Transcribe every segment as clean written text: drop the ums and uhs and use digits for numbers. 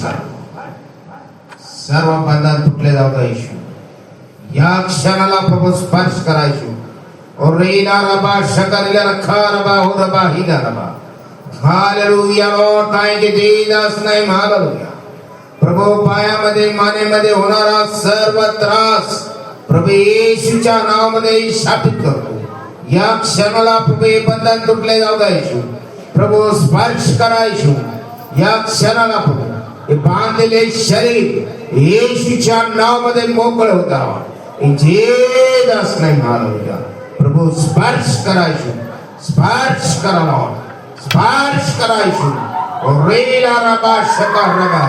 कर. सर्व बंधन तुटले जाऊ दे येशू. या क्षणाला प्रभू स्पर्श करा येशू. ओरेला रबा शकरिला रबा हो रबा हिला रबा. Hallelujah lord, thank you Jesus name. Hallelujah. प्रभू पायामध्ये मानेमध्ये होणारा सर्व त्रास प्रभू येशूच्या नावामध्ये शापित करतो. या क्षणाला प्रभू हे बंधन तुटले जाऊ दे येशू. प्रभू स्पर्श करा येशू. या क्षणाला प्रभू हे बांधलेले शरीर येशूच्या नावामध्ये मोकळे होता. Jesus name. हालेलुया. प्रभू स्पर्श करा येशू. स्पर्श करा लॉर्ड. स्पर्श करा येशू. ओरेला रबा शका रबा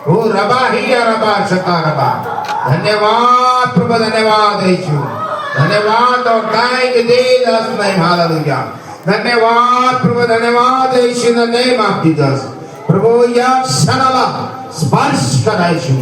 ओ रबा ही रबा शका रबा. धन्यवाद प्रभु, धन्यवाद येशू. धन्यवाद और thank you Jesus name. Hallelujah. धन्यवाद प्रभु, धन्यवाद येशू in the name of Jesus. प्रभु या क्षणाला स्पर्श करा येशू.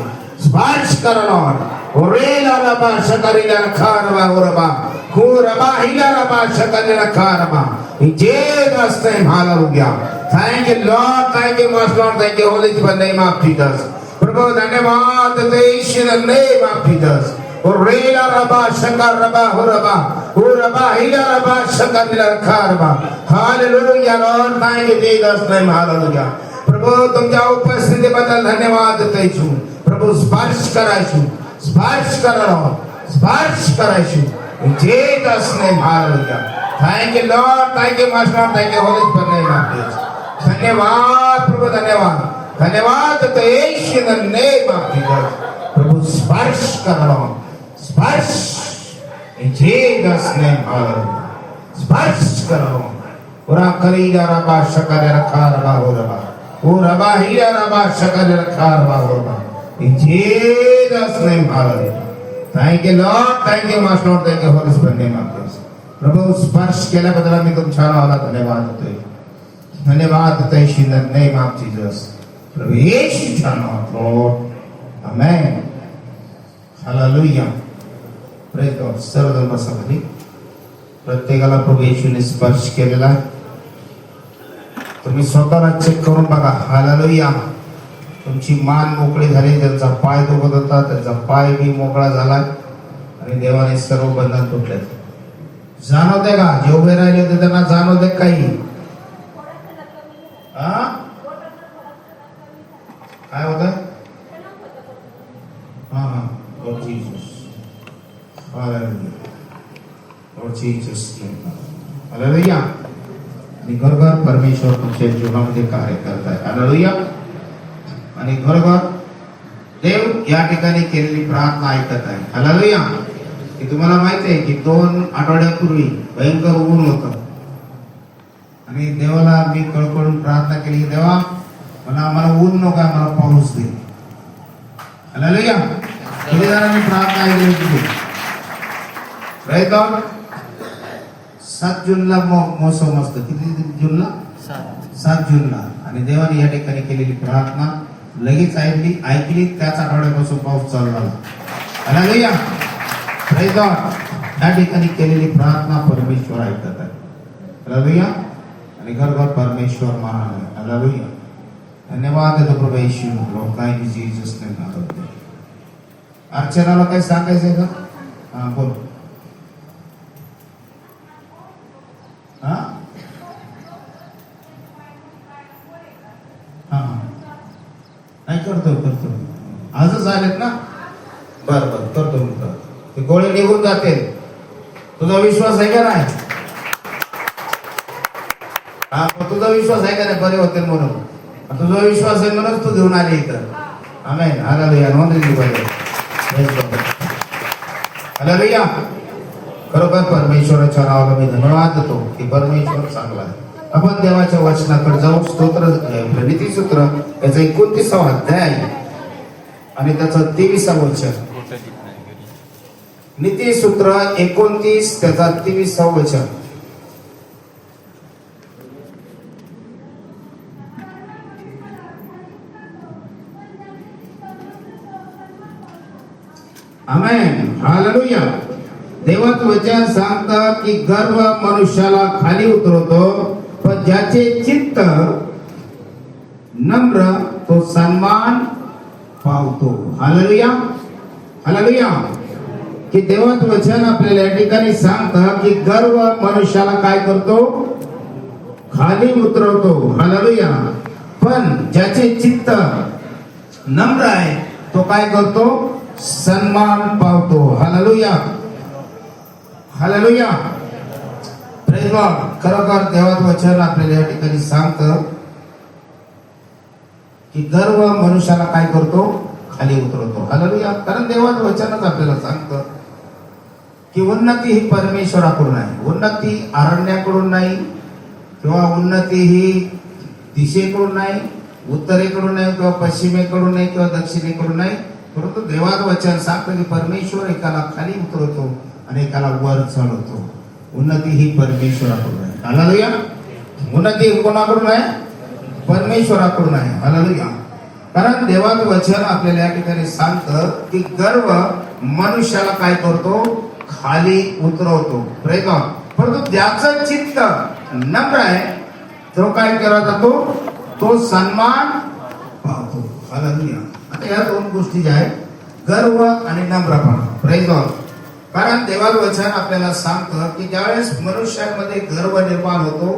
स्पर्श करा लॉर्ड. ओरेला रबा शकरिला रबा ओ रबा हो रबा हिला रबा शकरिला रबा. In Jesus' name, hallelujah. Thank you, Lord. Thank you, Master Lord. Thank you, Holy Spirit, in the name of Jesus. प्रभु धन्यवाद देश in the name of Jesus. ओरेला रबा शकर रबा हो रबा हिला रबा शकरिला रबा. Hallelujah, Lord. Thank you, Jesus' name, hallelujah. प्रभु तुमच्या उपस्थितीबद्दल धन्यवाद देतो. प्रभु स्पर्श करायचो. स्पर्श करा Lord. स्पर्श करायचो. In Jesus' name, hallelujah. Thank you, Lord. Thank you, Master. Thank you, Holy Spirit, name of Jesus. धन्यवाद प्रभु, धन्यवाद. धन्यवाद देश in the name of Jesus. प्रभु स्पर्श करो. स्पर्श in Jesus' name, hallelujah. स्पर्श करो. उरा करीला रबा शकर रखा रबा हो रबा. ओ रबा हीरा रबा शकर रखा रबा हो रबा. In Jesus' name, hallelujah. Thank you, Lord. Thank you, Master. Thank you, Holy Spirit, name of Jesus. प्रभु स्पर्श केल्याबद्दल आम्ही तुमच्या नावाला धन्यवाद देतोय. धन्यवाद देतोय in the name of Jesus. प्रभू येशूच्या नावात lord. Amen. Hallelujah. Praise God. सर्वजण बसा खाली. प्रत्येकाला प्रभू येशूने स्पर्श केलेला तुम्ही स्वतःला चेक करून बघा. हालेलुया. तुमची मान मोकळी झाली. ज्यांचा पाय दुखत होता त्यांचा पाय बी मोकळा झाला आणि देवाने सर्व बंधन तुटले. जाणवते का? जे उभे राहिले होते त्यांना जाणवते काही? काय होत? Lord Jesus. Hallelujah. Lord Jesus. Hallelujah. आणि घरघर परमेश्वर तुमच्या जीवनामध्ये कार्य करत आहे. हालेलुया. आणि घरघर देव या ठिकाणी केलेली प्रार्थना ऐकत आहे. हालेलुया. की तुम्हाला माहिती आहे की 2 आठवड्यापूर्वी भयंकर ऊन होतं आणि देवाला मी कळकळून प्रार्थना केली, देवा मला ऊन नको, मला पाऊस दे. हालेलुया. किती जणांनी प्रार्थना ऐकली होती? राईट. 7 जूनला मोसम असतं. किती जूनला? 7 जूनला. आणि देवाने या ठिकाणी केलेली प्रार्थना लगेच ऐकली. त्याच आठवड्यापासून पाऊस चालू झाला. हालेलुया. Praise God. या ठिकाणी केलेली प्रार्थना परमेश्वर ऐकत आहे. हालेलुया. आणि घरघर परमेश्वर महान आहे. हालेलुया. धन्यवाद देतो प्रभू येशू. Lord thank you Jesus name. Hallelujah. अर्चनाला काही सांगायचंय का? हा बोल. हा नाही करतो आजच आलेत ना? बर करतो म्हणतो. ते गोळे निघून जाते. तुझा विश्वास आहे का नाही? हा तुझा विश्वास आहे का नाही? बरे होते म्हणून. तुझा विश्वास आहे म्हणून तू घेऊन आले इथं. आमेन. हालेलुया. नोंदली पाहिजे. हालेलुया. खरोखर परमेश्वराच्या नावाला मी धन्यवाद देतो की परमेश्वर चांगला आहे. आपण देवाच्या वचनाकडे जाऊ. स्तोत्र नीतिसूत्र याचा 29वा अध्याय आणि त्याचं 23वा वचन. नीतिसूत्र 29 त्याचा 23वा वचन. आमेन. हालेलुया. देवाचं वचन सांगतं की गर्व मनुष्याला खाली उतरवतो, पण ज्याचे चित्त नम्र तो सन्मान पावतो. Hallelujah, hallelujah. की देवाचं वचन आपल्याला या ठिकाणी सांगतं की गर्व मनुष्याला काय करतो, खाली उतरवतो. हालेलुया. पण ज्याचे चित्त नम्र आहे तो काय करतो, सन्मान पावतो. Hallelujah, hallelujah. Praise God. खरोखर देवाचं वचन आपल्याला या ठिकाणी सांगतं की गर्व मनुष्याला काय करतो, खाली उतरवतो. हालेलुया. कारण देवाचं वचनच आपल्याला सांगतं की उन्नती ही परमेश्वराकडून आहे. उन्नती अरण्याकडून नाही, किंवा उन्नती ही दिशेकडून नाही, उत्तरेकडून नाही, किंवा पश्चिमेकडून नाही, किंवा दक्षिणेकडून नाही, परंतु देवाचं वचन सांगतं की परमेश्वर एकाला खाली उतरवतो आणि एकाला वर चढवतो. उन्नती ही परमेश्वराकडून आहे. हालेलुया. उन्नती कोणाकडून आहे, परमेश्वराकडून आहे. हालेलुया. कारण देवाचं वचन आपल्याला या ठिकाणी सांगतं की गर्व मनुष्याला काय करतो, खाली उतरवतो. Praise God. परंतु ज्याचं चित्त नम्र आहे तो काय केला जातो, तो सन्मान पावतो. हालेलुया. आता या दोन गोष्टी ज्या आहेत, गर्व आणि नम्रपणा. Praise God. कारण देवाचं वचन आपल्याला सांगतं की ज्यावेळेस मनुष्यामध्ये गर्व निर्माण होतो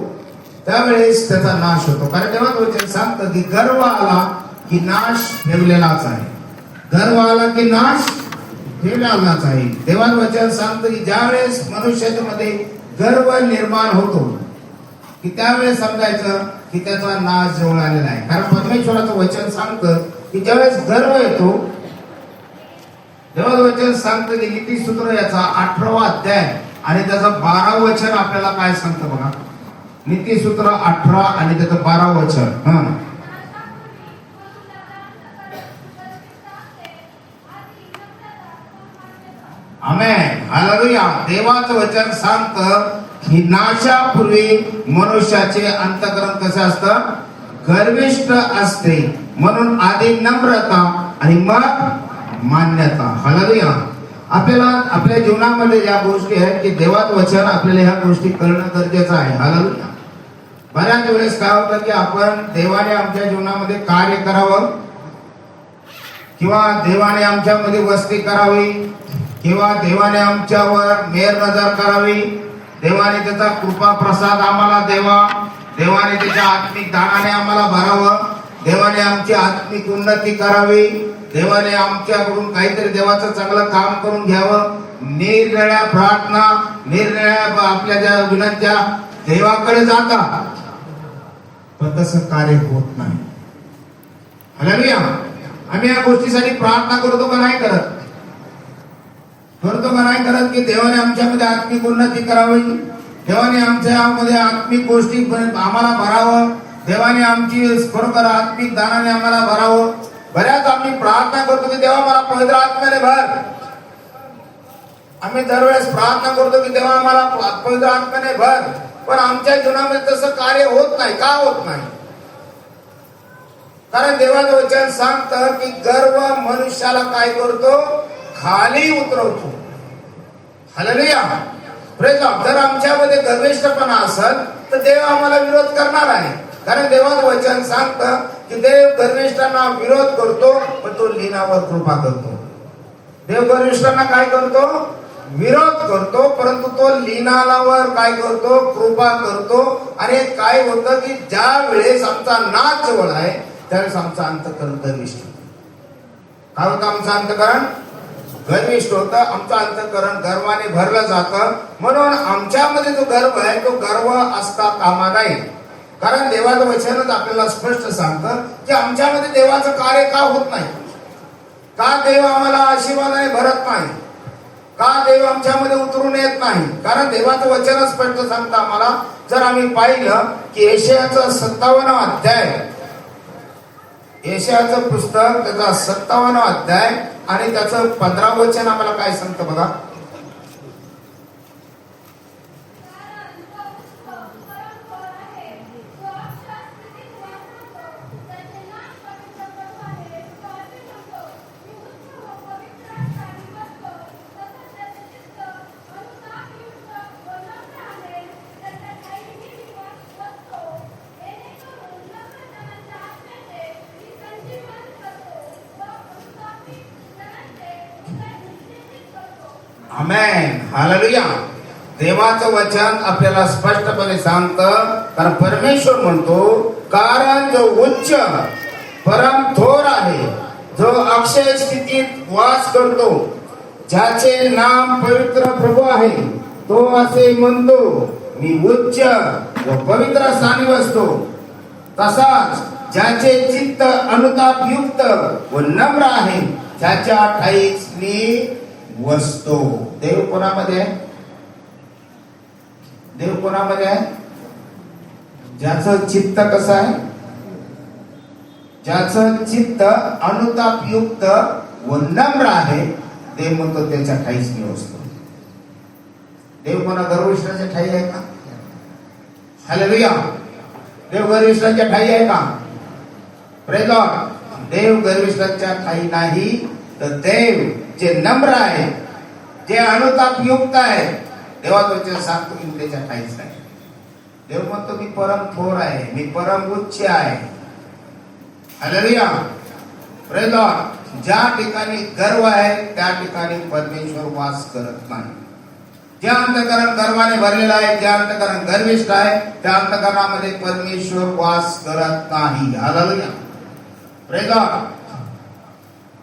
त्यावेळेस त्याचा नाश होतो. कारण देवाचं वचन सांगतं की गर्व आला की नाश ठेवलेलाच आहे. गर्व आला की नाश ठेवलेलाच आहे. देवाचं वचन सांगतं की ज्यावेळेस मनुष्याच्या मध्ये गर्व निर्माण होतो की त्यावेळेस समजायचं की त्याचा नाश जवळ आलेला आहे. कारण परमेश्वराचं वचन सांगतं की ज्यावेळेस गर्व येतो, देवाचं वचन सांगतं की नीतिसूत्र याचा 18वा अध्याय आणि त्याचं 12व वचन आपल्याला काय सांगतं बघा. नीतिसूत्र 18 आणि त्याचं 12व वचन. आमेन, हालेलुया. देवाचं वचन सांगतं की नाशापूर्वी मनुष्याचे अंतःकरण कसं असतं, गर्विष्ठ असते. म्हणून आधी नम्रता आणि मग मान्यता. हालेलुया. आपल्याला आपल्या जीवनामध्ये या गोष्टी आहेत की देवाचं वचन आपल्याला ह्या गोष्टी करणं गरजेचं आहे. हालेलुया. बऱ्याच वेळेस काय होतं की आपण देवाने आमच्या जीवनामध्ये कार्य करावं, किंवा देवाने आमच्यामध्ये वस्ती करावी, किंवा देवाने आमच्यावर मेहर नजर करावी, देवाने त्याचा कृपा प्रसाद आम्हाला द्यावा, देवाने त्याच्या आत्मिक दानाने आम्हाला भरावं, देवाने आमची आत्मिक उन्नती करावी, देवाने आमच्याकडून काहीतरी देवाचं चांगलं काम करून घ्यावं. निरनिराळ्या प्रार्थना, निरनिराळ्या आपल्या ज्या विनंत्या देवाकडे जातात, पण तसं कार्य होत नाही. हालेलुया. आम्ही या गोष्टीसाठी प्रार्थना करतो का नाही करत, करतो का नाही करत की देवाने आमच्यामध्ये आत्मिक उन्नती करावी, देवाने आमच्यामध्ये आत्मिक गोष्टी आम्हाला भरावं, देवाने आमची खरोखर आत्मिक दानाने आम्हाला भरावं. बऱ्याच आम्ही प्रार्थना करतो की देवा मला पवित्र आत्म्याने भर. आम्ही दरवेळेस प्रार्थना करतो की देवा मला पवित्र आत्म्याने भर, पण आमच्या जीवनामध्ये तसं कार्य होत नाही. का होत नाही? कारण देवाचं वचन सांगतं की गर्व मनुष्याला काय करतो, खाली उतरवतो. हालेलुया. Praise God. जर आमच्यामध्ये गर्विष्ठपणा असेल तर देव आम्हाला विरोध करणार आहे. कारण देवाचं वचन सांगतं की देव गर्विष्ठांना विरोध करतो पण तो लीनावर कृपा करतो. देव गर्विष्ठांना काय करतो, विरोध करतो, परंतु तो लीनावर काय करतो, कृपा करतो. आणि काय होतं की ज्या वेळेस आमचा नाच जवळ आहे त्यावेळेस आमचं अंतःकरण गर्विष्ठ होतं. काय होतं आमचं अंतःकरण गर्विष्ठ होतं. आमचं अंतःकरण गर्वाने भरलं जातं. म्हणून आमच्यामध्ये जो गर्व आहे तो गर्व असता कामा नाही. कारण देवाचं वचनच आपल्याला स्पष्ट सांगतं की आमच्यामध्ये देवाचं कार्य का होत नाही, का देव आम्हाला आशीर्वादाने भरत नाही, का देव आमच्यामध्ये उतरून येत नाही. कारण देवाचं वचन स्पष्ट सांगतं आम्हाला. जर आम्ही पाहिलं की यशायाचं 57 अध्याय, यशायाचं पुस्तक त्याचा 57 अध्याय आणि त्याचं 15 वचन आम्हाला काय सांगतं बघा. आमेन, हालेलुया. देवाचं वचन आपल्याला स्पष्टपणे सांगतं, कारण परमेश्वर म्हणतो, कारण जो उच्च परम थोर आहे, जो अक्षय स्थितीत वास करतो, ज्याचे नाम पवित्र प्रभू आहे, तो असे म्हणतो, मी उच्च व पवित्र स्थानी बसतो. तसाच ज्याचे चित्त अनुतापयुक्त व नम्र आहे, त्याच्या ठाईच मी वसतो. देव कोणामध्ये आहे? देव कोणामध्ये आहे? ज्याचं चित्त कसं आहे? ज्याचं चित्त अनुतापयुक्त व नम्र आहे, देव म्हणतो त्याच्या ठाईच मी वसतो. देव कोणा गर्विष्ठाच्या ठाई आहे का? हालेलुया. देव गर्विष्ठाच्या ठाई आहे का? Praise Lord. देव गर्विष्ठाच्या ठाई नाही, तर देव जे नम्र आहे, जे अनुतापयुक्त आहे, देवाचं वचन सांगतो की त्याच्या ठाईच नाही. देव म्हणतो मी परम थोर आहे, मी परम उच्च आहे. हालेलुया. Praise Lord. ज्या ठिकाणी गर्व आहे त्या ठिकाणी परमेश्वर वास करत नाही. ज्या अंतःकरण गर्वाने भरलेलं आहे, ज्या अंतःकरण गर्विष्ठ आहे, त्या अंतःकरणामध्ये परमेश्वर वास करत नाही. हालेलुया. Praise Lord.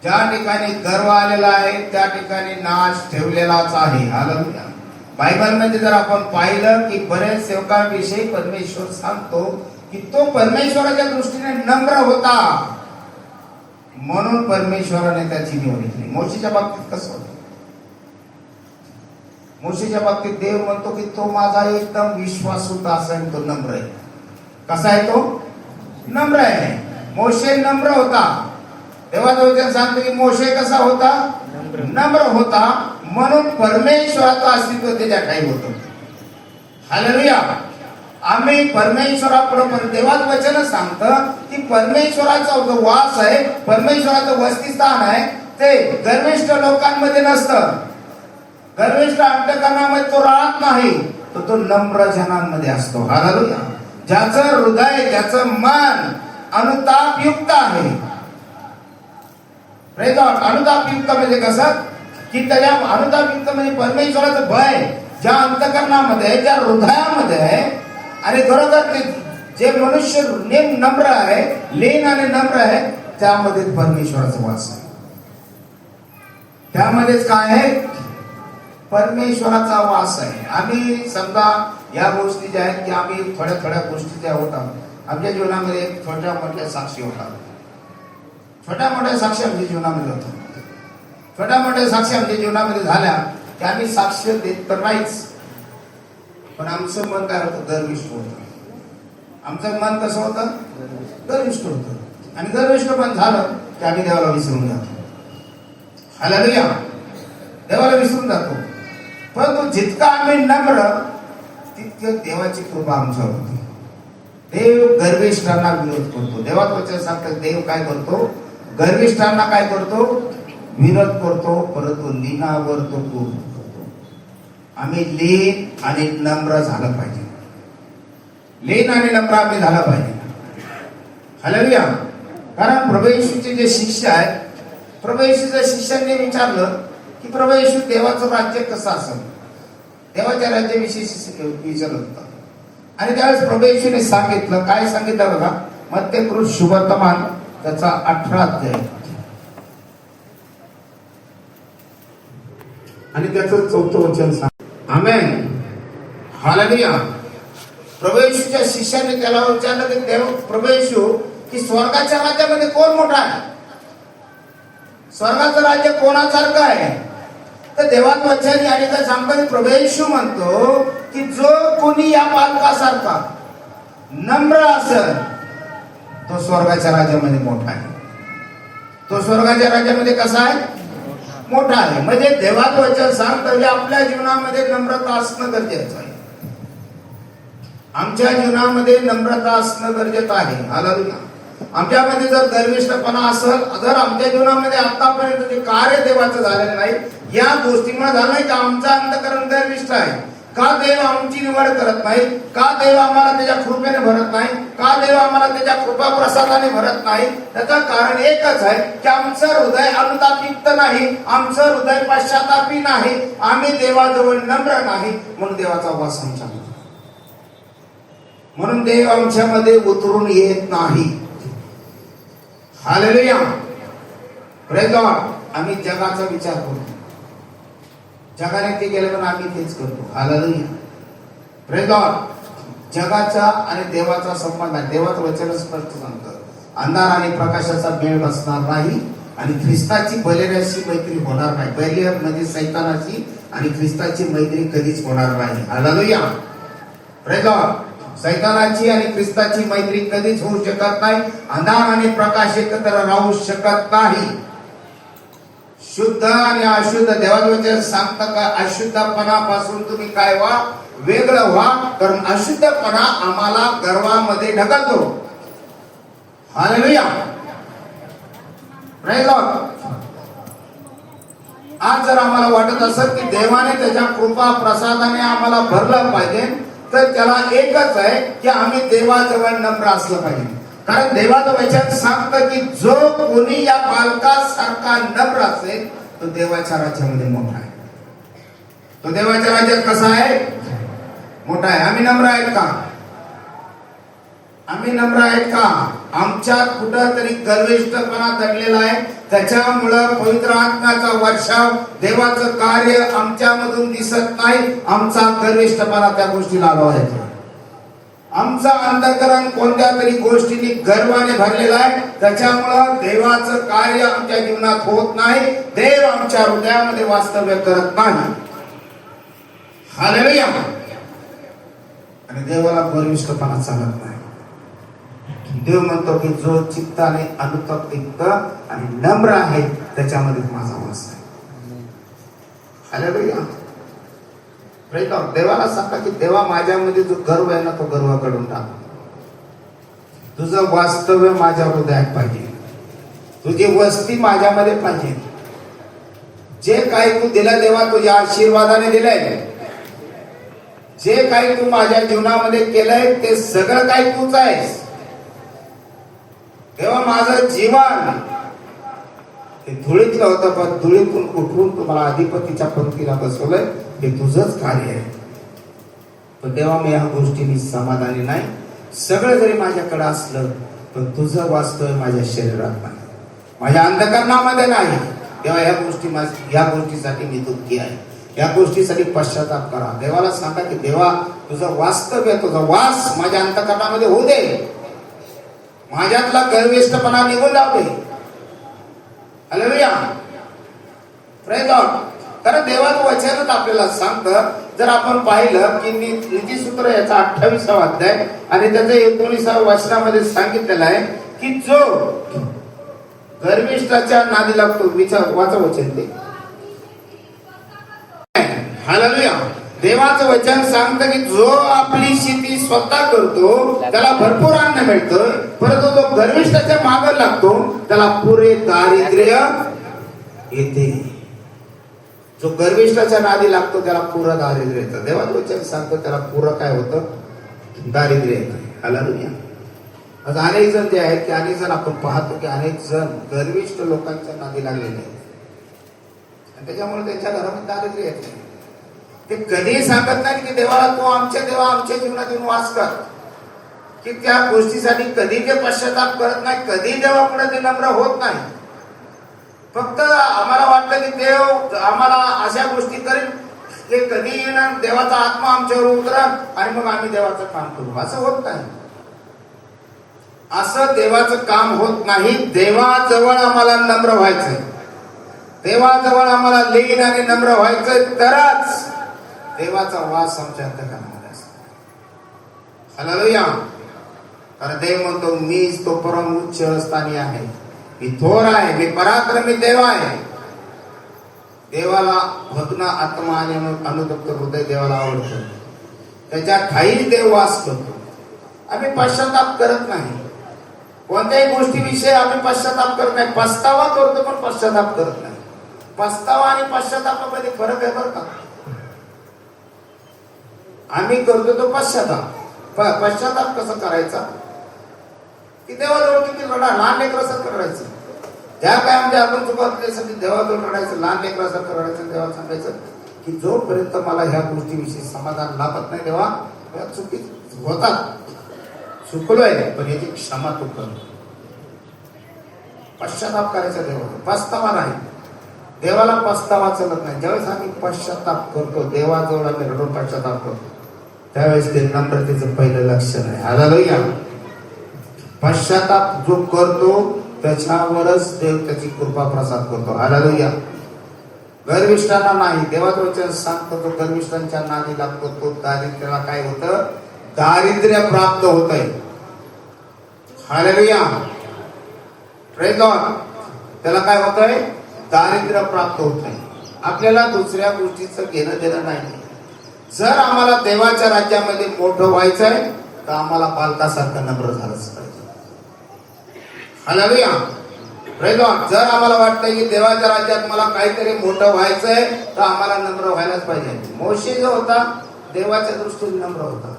ज्या ठिकाणी गर्व आलेला आहे त्या ठिकाणी नाश ठेवलेलाच आहे. हालेलुया. बायबलमध्ये जर आपण पाहिलं की बरेच सेवकांविषयी परमेश्वर सांगतो की तो परमेश्वराच्या दृष्टीने नम्र होता, म्हणून परमेश्वराने त्याची निवड केली. मोशेच्या बाबतीत कसं होतं? मोशेच्या बाबतीत देव म्हणतो की तो माझा एकदम विश्वासू दास आहे, तो नम्र आहे. कसा आहे तो? नम्र आहे. मोशे नम्र होता. देवाचं वचन सांगतो की मोशे कसा होता? नम्र होता, म्हणून परमेश्वराचं अस्तित्व त्याच्या ठाई होतं. हालेलुया. आम्ही परमेश्वरापुढे देवाचं वचन सांगतं की परमेश्वराचा जो वास आहे, परमेश्वराचं वसतिस्थान आहे, ते गर्विष्ठ लोकांमध्ये नसतं. गर्विष्ठ अंतःकरणामध्ये तो राहत नाही, तर तो नम्र जनांमध्ये असतो. हालेलुया. ज्याचं हृदय, ज्याचं मन अनुतापयुक्त आहे. Praise Lord. अनुतापयुक्त म्हणजे कसं की त्याच्या अनुतापयुक्त म्हणजे परमेश्वराचं भय ज्या अंतःकरणामध्ये, ज्या हृदयामध्ये आहे, आणि खरोखर ते जे मनुष्य नम्र आहे, लीन आणि नम्र आहे, त्यामध्ये परमेश्वराचा वास आहे. त्यामध्येच काय आहे? परमेश्वराचा वास आहे. आम्ही समजा या गोष्टी ज्या आहेत की आम्ही थोड्या थोड्या गोष्टी ज्या होतात आमच्या जीवनामध्ये, छोट्या मोठ्या साक्षी होतात. छोट्या मोठ्या साक्षी आमच्या जीवनामध्ये होतात. छोट्या मोठ्या साक्षी आमच्या जीवनामध्ये झाल्या की आम्ही साक्ष देत तर नाहीच, पण आमचं मन काय होतं? गर्विष्ठ होतं. आमचं मन कसं होतं? गर्विष्ठ होतं. आणि गर्विष्ठ पण झालं की आम्ही देवाला विसरून जातो. हालेलुया. देवाला विसरून जातो. परंतु जितका आम्ही नम्र, तितकं देवाची कृपा आमच्यावर होती. देव गर्विष्ठांना विरोध करतो. देवाचं वचन सांगतं देव काय करतो? गर्विष्ठांना काय करतो? विरोध करतो, परंतु लीनावर तो क्रोध करतो. आम्ही लीन आणि नम्र झालं पाहिजे. लीन आणि नम्र आम्ही झालं पाहिजे. हालेलुया. कारण प्रभू येशूचे जे शिष्य आहेत, प्रभू येशूच्या शिष्यांनी विचारलं की प्रभू येशू देवाचं राज्य कसं असेल, देवाच्या राज्याविषयी विचारलं होतं. आणि त्यावेळेस प्रभू येशूने सांगितलं, काय सांगितलं बघा, मत्तेकृत शुभवर्तमान त्याचा 18 अध्याय आणि त्याचं 4थं वचन सांग. आमेन. हालेलुया. प्रभू येशूच्या शिष्याने त्याला विचारलं की देव प्रभू येशू की स्वर्गाच्या राज्यामध्ये कोण मोठा आहे? स्वर्गाचं राज्य कोणासारखं आहे? तर देवाचं वचन या ठिकाणी सांगतो, प्रभू येशू म्हणतो की जो कोणी या बालकासारखा नम्र असेल तो स्वर्गाच्या राज्यामध्ये मोठा आहे. तो स्वर्गाच्या राज्यामध्ये कसा आहे? मोठा आहे. म्हणजे देवाचं वचन सांगतं की आपल्या जीवनामध्ये नम्रता असणं गरजेचं आहे. आमच्या जीवनामध्ये नम्रता असणं गरजेचं आहे. हालेलुया. आमच्यामध्ये जर गर्विष्ठपणा असेल, जर आमच्या जीवनामध्ये आतापर्यंत जे कार्य देवाचं झालेलं नाही, या गोष्टीमुळे झालं नाही की आमचं अंतःकरण गर्विष्ठ आहे, का देव आमची निवड करत नाही? का देव आम्हाला त्याच्या कृपेने भरत नाही? का देव आम्हाला त्याच्या कृपा प्रसादाने भरत नाही? त्याचं कारण एकच आहे की आमचं हृदय अनुतापित नाही, आमचं हृदय पश्चातापी नाही, आम्ही देवाजवळ नम्र नाही, म्हणून देवाचा वास आमच्यामध्ये, म्हणून देव आमच्यामध्ये उतरून येत नाही. Hallelujah, praise the Lord. आम्ही जगाचा विचार करतो, जगाने ते केलं पण आम्ही तेच करतो. Hallelujah, praise the Lord. जगाचा आणि देवाचा संबंध आहे. देवाचं वचन स्पष्ट सांगतं, अंधार आणि प्रकाशाचा मेळ बसणार नाही आणि ख्रिस्ताची बलिराशी मैत्री होणार नाही. बलिर म्हणजे सैतानाची आणि ख्रिस्ताची मैत्री कधीच होणार नाही. Hallelujah, praise the lord. सैतानाची आणि ख्रिस्ताची मैत्री कधीच होऊ शकत नाही. अंधार आणि प्रकाश एकत्र राहू शकत नाही. शुद्ध आणि अशुद्ध, देवाचं वचन सांगतं का अशुद्धपणापासून तुम्ही काय व्हा, वेगळं व्हा, कारण अशुद्धपणा आम्हाला गर्वामध्ये ढकलतो. Hallelujah, praise the Lord. आज जर आम्हाला वाटत असेल की देवाने त्याच्या कृपा प्रसादाने आम्हाला भरलं पाहिजे, तर त्याला एकच आहे की आम्ही देवाजवळ नम्र असलं पाहिजे. कारण देवाचं वचन सांगतं की जो कोणी या बालकासारखा नम्र असेल तो देवाच्या राज्यामध्ये मोठा आहे. तो देवाच्या राज्यात कसा आहे? मोठा आहे. आम्ही नम्र आहेत का? आम्ही नम्र आहेत का? आमच्यात कुठं तरी गर्विष्ठपणा दडलेला आहे. त्याच्यामुळं पवित्र आत्म्याचा वर्षाव, देवाचं कार्य आमच्यामधून दिसत नाही. आमचा गर्विष्ठपणा त्या गोष्टीला लावायचा. आमचं अंतःकरण कोणत्या तरी गोष्टींनी गर्वाने भरलेलं आहे. त्याच्यामुळं देवाचं कार्य आमच्या जीवनात होत नाही. देव आमच्या हृदयामध्ये वास्तव्य करत नाही. हालेलुया. आणि देवाला गर्विष्ठपणा चालत नाही. देव म्हणतो की जो चित्ताने अनुतप्त आणि नम्र आहे त्याच्यामध्ये माझा वास आहे. हालेलुया. देवाला सांगा की देवा माझ्यामध्ये जो गर्व आहे ना तो गर्व काढून टाक. तुझं वास्तव्य माझ्या हृदयात पाहिजे, तुझी वस्ती माझ्यामध्ये पाहिजे. जे काही तू दिलं देवा तुझ्या आशीर्वादाने दिलंय, जे काही तू माझ्या जीवनामध्ये केलंय ते सगळं काही तूच आहेस. तेव्हा माझं जीवन हे धुळीतलं होतं, पण धुळीतून उठवून तुम्हाला अधिपतीच्या पंक्तीला बसवलंय. हे तुझंच कार्य आहे. पण तेव्हा मी ह्या गोष्टींनी समाधानी नाही. सगळं जरी माझ्याकडे असलं पण तुझं वास्तव माझ्या शरीरात नाही, माझ्या अंतःकरणामध्ये नाही. तेव्हा या गोष्टीसाठी मी दुःखी आहे. या गोष्टीसाठी पश्चाताप करा. देवाला सांगा की देवा तुझं वास्तव्य, तुझा वास माझ्या अंतःकरणामध्ये होऊ दे. माझ्यातला गर्विष्ठपणा निघून जाऊ दे. Hallelujah, praise the lord. कारण देवाचं वचनच आपल्याला सांगतं. जर आपण पाहिलं की नीतिसूत्र याचा 28वा अध्याय आणि त्याच्या 19व्या वचनामध्ये सांगितलेलं आहे की जो गर्विष्ठाच्या नादी लागतो, वाचा वचन ते. हालेलुया. देवाचं वचन सांगतं की जो आपली शेती स्वतः करतो त्याला भरपूर अन्न मिळतं, परंतु जो गर्विष्ठाच्या मागे लागतो त्याला पुरे दारिद्र्य येते. जो गर्विष्ठाच्या नादी लागतो त्याला पुरं दारिद्र्य येतं. देवाचं वचन सांगतं त्याला पुरं काय होतं? दारिद्र्य येतं. हालेलुया. आज अनेक जण जे आहेत की अनेक जण आपण पाहतो की अनेक जण गर्विष्ठ लोकांच्या नादी लागलेले आहेत आणि त्याच्यामुळे त्यांच्या घरामध्ये दारिद्र्य येते. ते कधी सांगत नाही की देवाला तू देवा आमच्या जीवनात येऊन वास कर, की त्या गोष्टीसाठी कधी ते पश्चाताप करत नाही, कधी देवापुढे ते नम्र होत नाही. फक्त आम्हाला वाटतं की देव आम्हाला अशा गोष्टी करेल की कधी येणार देवाचा आत्मा आमच्यावर उतरेल आणि मग आम्ही देवाचं काम करू. असं होत नाही. असं देवाचं काम होत नाही. देवाजवळ आम्हाला नम्र व्हायचंय, देवाजवळ आम्हाला लीन आणि नम्र व्हायचंय, तरच देवाचा वास आमच्या अंतःकरणामध्ये असतो. हालेलुया. कारण देव म्हणतो मीच तो परम उच्च स्थानी आहे, मी थोर आहे, मी पराक्रमी देव आहे. देवाला भग्न आत्मा आणि अनुतप्त हृदय देवाला आवडतं. त्याच्या ठाईच देव वास करतो. आम्ही पश्चाताप करत नाही. कोणत्याही गोष्टीविषयी आम्ही पश्चाताप करत नाही. पस्तावा करतो पण पश्चाताप करत नाही. पस्तावा आणि पश्चातापामध्ये फरक आहे बरं का. आम्ही करतो तो पश्चाताप. पश्चाताप कसं करायचा की देवाजवळ किती रडा, लहान लेकरासारखं रडायचं. ज्या काय म्हणजे आपण चुका त्यासाठी देवाजवळ रडायचं, लहान लेकरासारखं रडायचं. देवा सांगायचं की जोपर्यंत मला ह्या गोष्टीविषयी समाधान लाभत नाही देवा, या चुकी होतात, चुकलोय, पण याची क्षमा तू कर. पश्चाताप करायचा देवाला, पस्तावा नाही. देवाला पस्तावा चलत नाही. ज्यावेळेस आम्ही पश्चाताप करतो, देवाजवळ आम्ही रडून पश्चाताप करतो, त्यावेळेस ते नम्रतेचं पहिलं लक्षण आहे. हालेलुया. पश्चाताप जो करतो त्याच्यावरच देव त्याची कृपा प्रसाद करतो. हालेलुया. गर्विष्ठांना नाही. देवाचं वचन सांगतो तो गर्विष्ठांच्या नादी लागतो तो दारिद्र्याला काय होतं, दारिद्र्य प्राप्त होत आहे. हालेलुया. Praise God. त्याला काय होतंय, दारिद्र्य प्राप्त होत आहे. आपल्याला दुसऱ्या गोष्टीचं घेणं देणं नाही. जर आम्हाला देवाच्या राज्यामध्ये मोठं व्हायचंय तर आम्हाला बालकासारखं नम्र झालंच पाहिजे. हालेलुया. Praise God. जर आम्हाला वाटतंय की देवाच्या राज्यात मला काहीतरी मोठं व्हायचंय तर आम्हाला नम्र व्हायलाच पाहिजे. मोशे जो होता देवाच्या दृष्टीने नम्र होता,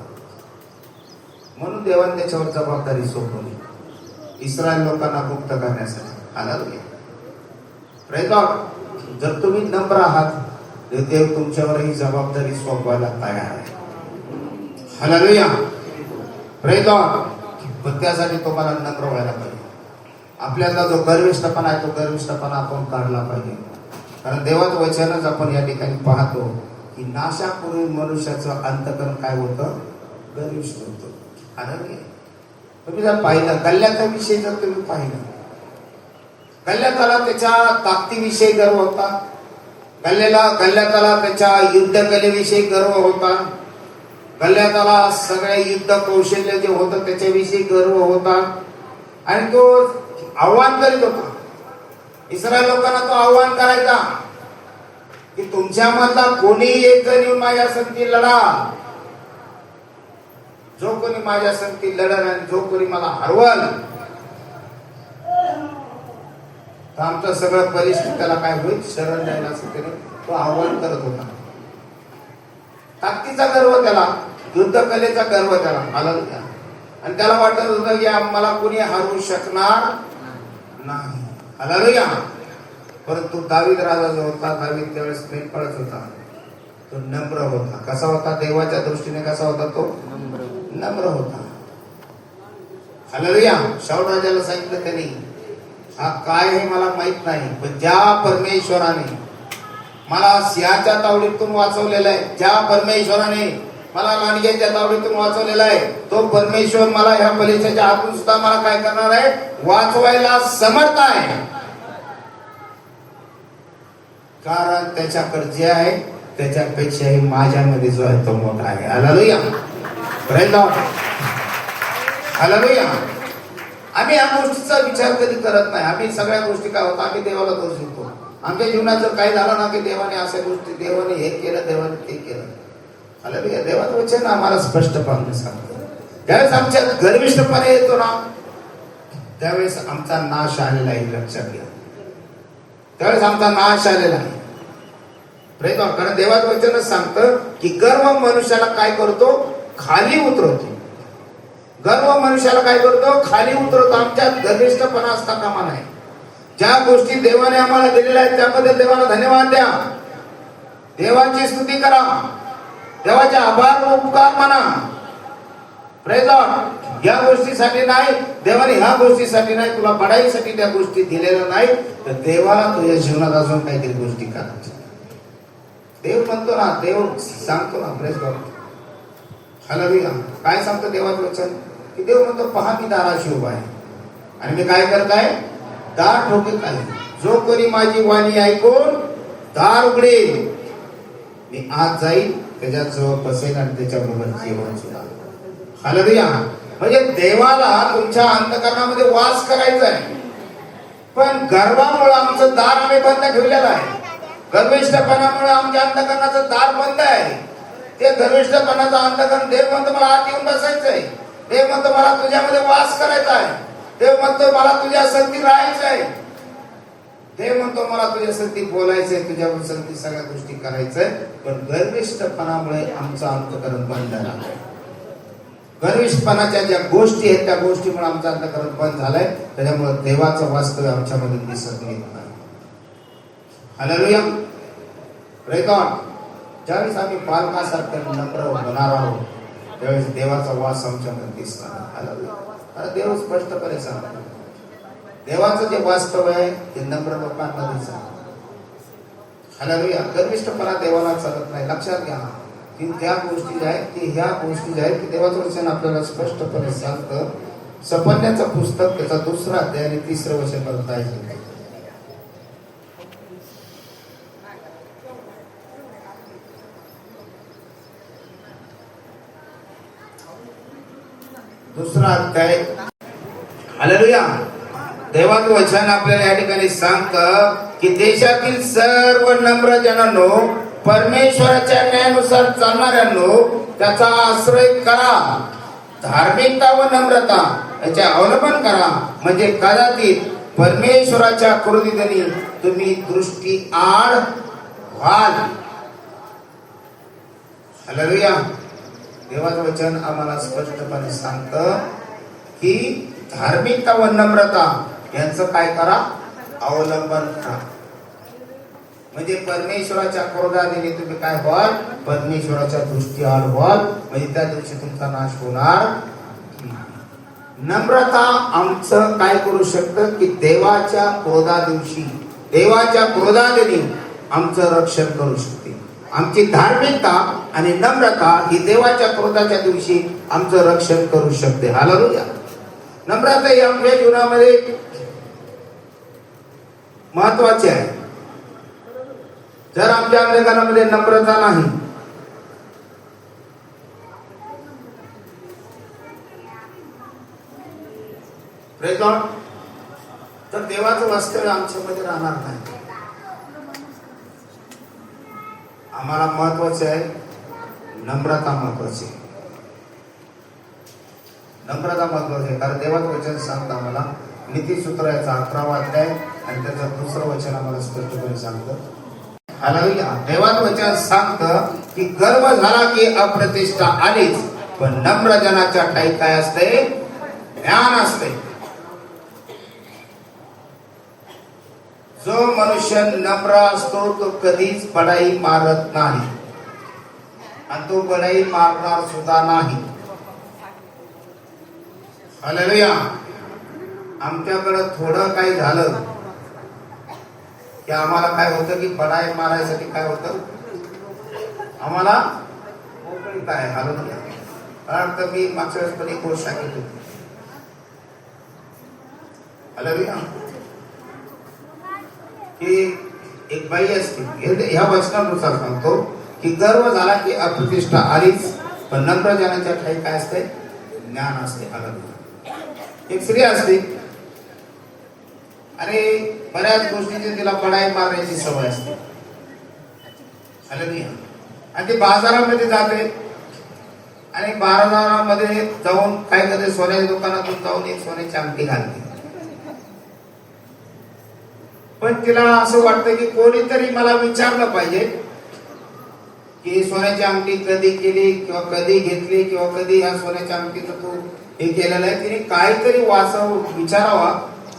म्हणून देवाने त्याच्यावर जबाबदारी सोपवली इस्रायल लोकांना मुक्त करण्यासाठी. हालेलुया. Praise God. जर तुम्ही नम्र आहात तर देव तुमच्यावर ही जबाबदारी सोपवायला तयार आहे. हालेलुया. Praise God. पण त्यासाठी तुम्हाला नम्र व्हायला पाहिजे. आपल्याला जो गर्विष्ठपणा आहे तो गर्विष्ठपणा आपण काढला पाहिजे. कारण देवाचं वचनच आपण या ठिकाणी पाहतो की नाशापूर्वी मनुष्याचं अंतकरण काय होतं, गर्विष्ठ होतं. हालेलुया. तुम्ही जर पाहिलं गल्ल्याचा विषय, जर तुम्ही पाहिलं, गल्ल्याला त्याच्या ताकदीविषयी गर्व होता. गल्ल्याला त्याच्या युद्धकलेविषयी गर्व होता. गल्ल्याला सगळे युद्ध कौशल्य जे होतं त्याच्याविषयी गर्व होता. आणि तो आव्हान करीत होता इस्रायल लोकांना. तो आव्हान करायचा की तुमच्यामधला कोणी एक जण येऊन माझ्या संगती लढा. जो कोणी माझ्या संगती लढल आणि जो कोणी मला हरवल तर आमचं सगळं बलिष्ठ त्याला काय होईल, शरण जायला. असं त्याने तो आव्हान करत होता. ताकदीचा गर्व त्याला, युद्धकलेचा गर्व त्याला आला होता. आणि त्याला वाटत होतं की आम्हाला कोणी हरवू शकणार नाही. हालेलुया. परंतु दावीद राजा जो होता, दावीद त्यावेळेस मेंढपाळच होता, तो नम्र होता. कसा होता, देवाच्या दृष्टीने कसा होता, तो नम्र होता. हालेलुया. शाऊल राजाला सांगितलं त्यांनी, हा काय हे मला माहित नाही, पण ज्या परमेश्वराने मला सिंहाच्या तावडीतून वाचवलेला आहे, ज्या परमेश्वराने मला लांडग्याच्या तावडीतून वाचवलेला आहे, तो परमेश्वर मला ह्या बलिष्ठाच्या हातून सुद्धा मला काय करणार आहे, वाचवायला समर्थ आहे. कारण त्याच्याकडे जे आहे त्याच्यापेक्षाही माझ्यामध्ये जो आहे तो मोठा आहे. हालेलुया. Praise God. हालेलुया. आम्ही या गोष्टीचा विचार कधी करत नाही. आम्ही सगळ्या गोष्टी काय होतं, आम्ही देवाला दोष देतो. आमच्या जीवनात जर काही झालं ना की देवाने अशा गोष्टी, देवाने हे केलं, देवाने ते केलं. हालेलुया. देवाचं वचन आम्हाला स्पष्टपणे सांगतं. ज्यावेळेस आमच्यात गर्विष्ठपणे येतो ना त्यावेळेस आमचा नाश आलेला आहे, लक्षात घ्या. त्यावेळेस आमचा नाश आलेला आहे. प्रेम. कारण देवाचं वचनच सांगतं की गर्व मनुष्याला काय करतो, खाली उतरवतो. गर्व मनुष्याला काय करतो, खाली उतरवतो. आमच्यात गर्विष्ठपणा असता कामा नाही. ज्या गोष्टी देवाने आम्हाला दिलेल्या आहेत त्याबद्दल देवाला धन्यवाद द्या, देवाची स्तुती करा, देवाचे आभार व उपकार माना. Praise God. या गोष्टीसाठी नाही, देवाने ह्या गोष्टीसाठी नाही, तुला बढाईसाठी त्या गोष्टी दिलेल्या नाही, तर देवाला तुझ्या जीवनात अजून काहीतरी गोष्टी करायच्या. देव म्हणतो ना, देव सांगतो ना. Praise God. हालेलुया. काय सांगतो देवाचं वचन की देव म्हणतो, पहा मी दाराशी उभा आहे आणि मी काय करत आहे, दार ठोकीत आहे. जो कोणी माझी वाणी ऐकून दार उघडेल, मी आत जाईल, त्याच्याजवळ बसेल आणि त्याच्याबरोबर जेवण सुद्धा. हालेलुया. म्हणजे देवाला तुमच्या अंतःकरणामध्ये वास करायचा आहे. पण गर्वामुळे आमचं दार आम्ही बंद ठेवलेलं आहे. गर्विष्ठपणामुळे आमच्या अंतःकरणाचं दार बंद आहे. ते गर्विष्ठपणाचं अंतःकरण, देव म्हणतो मला आत येऊन बसायचंय, देव म्हणतो मला तुझ्यामध्ये वास करायचा आहे, देव म्हणतो मला तुझ्या संगती राहायचं आहे. देव म्हणतो मला तुझ्यासाठी बोलायचंय, तुझ्यावर संगती सगळ्या गोष्टी करायचंय, पण गर्विष्ठपणामुळे आमचं अंतकरण बंद झालं. गर्विष्ठपणाच्या ज्या गोष्टी आहेत त्या गोष्टीमुळे आमचं अंतकरण बंद झालंय. त्याच्यामुळे देवाचं वास्तव आमच्यामध्ये दिसत येत नाही. Hallelujah, praise God. ज्यावेळेस आम्ही पालकासारखे नम्र होणार आहोत त्यावेळेस देवाचा वास आमच्यामध्ये दिसणार. हालेलुया. देव स्पष्टपणे सांगतो देवाचं जे वास्तव आहे ते नम्र लोकांमध्येच आहे. हालेलुया. गर्विष्ठपणा देवाला चालत नाही. लक्षात घ्या की त्या गोष्टी ज्या आहेत की ह्या गोष्टी ज्या आहेत की देवाचं वचन आपल्याला स्पष्टपणे सांगतं. सपन्याचं पुस्तक त्याचा 2रा अध्याय आणि 3रं वचन म्हणत आहे. दुसरा अध्याय. हालेलुया. देवाचं वचन आपल्याला या ठिकाणी सांगतं की देशातील सर्व नम्र जनांनो, परमेश्वराच्या न्यायानुसार चालणाऱ्यांनो त्याचा आश्रय करा. धार्मिकता व नम्रता याचे अवलंबन करा, म्हणजे कदाचित परमेश्वराच्या क्रोधितनी तुम्ही दृष्टी आड व्हाल. हालेलुया. देवाचं वचन आम्हाला स्पष्टपणे सांगतं की धार्मिकता व नम्रता यांचं काय करा, अवलंबन करा. म्हणजे परमेश्वराच्या क्रोधाने तुम्ही काय व्हाल, परमेश्वराच्या दृष्टी आड व्हाल, म्हणजे त्या दिवशी तुमचा नाश होणार. नम्रता आमचं काय करू शकतं की देवाच्या क्रोधा दिवशी, देवाच्या क्रोधाने आमचं रक्षण करू शकते. आमची धार्मिकता आणि नम्रता ही देवाच्या क्रोधाच्या दिवशी आमचं रक्षण करू शकते. हालेलुया. नम्रता ही आमच्या जीवनामध्ये महत्वाची आहे. जर आमच्या अंगकारामध्ये नम्रता नाही, प्रेज गॉड, तर देवाचं वास्तव्य आमच्यामध्ये राहणार नाही. आम्हाला महत्वाचे आहे नम्रता, महत्वाची नम्रता महत्वाची आहे. कारण देवाचं वचन सांगतं आम्हाला, नीतिसूत्र याचा 11वा अध्याय आणि त्याचं 2रं वचन आम्हाला स्पष्टपणे सांगतं. हालेलुया. देवाचं वचन सांगतं की गर्व झाला की अप्रतिष्ठा आलीच, पण नम्र जनाच्या ठाई काय असते, ज्ञान असते. जो मनुष्य नम्र असतो तो कधीच बडाई मारत नाही आणि तो बडाई मारणार सुद्धा नाही. हालेलुया. आमच्याकडं थोडं काही झालं की आम्हाला काय होतं की बडाई मारायसाठी काय होतं, आम्हाला मोकळी काय. हालेलुया. कारण मी मागच्या वेळेस पण एक गोष्ट सांगितली होती. हालेलुया. की एक बाई असते, ह्या वचनानुसार सांगतो की गर्व झाला की अप्रतिष्ठा आलीच, पण नम्र जनाच्या ठाई काय असते, ज्ञान असते. हालेलुया. एक स्त्री असते आणि बऱ्याच गोष्टीची तिला बडाई मारण्याची सवय असते. हालेलुया. आणि ती बाजारामध्ये जाते आणि बाजारामध्ये जाऊन काय करते, सोन्याच्या दुकानातून जाऊन एक सोन्याची अंगठी घालते. पण तिला असं वाटतं की कोणीतरी मला विचारलं पाहिजे की सोन्याची अंगठी कधी केली किंवा कधी घेतली किंवा कधी या सोन्याच्या अंगठीचं तू हे केलेलं आहे. तिने काहीतरी विचारावा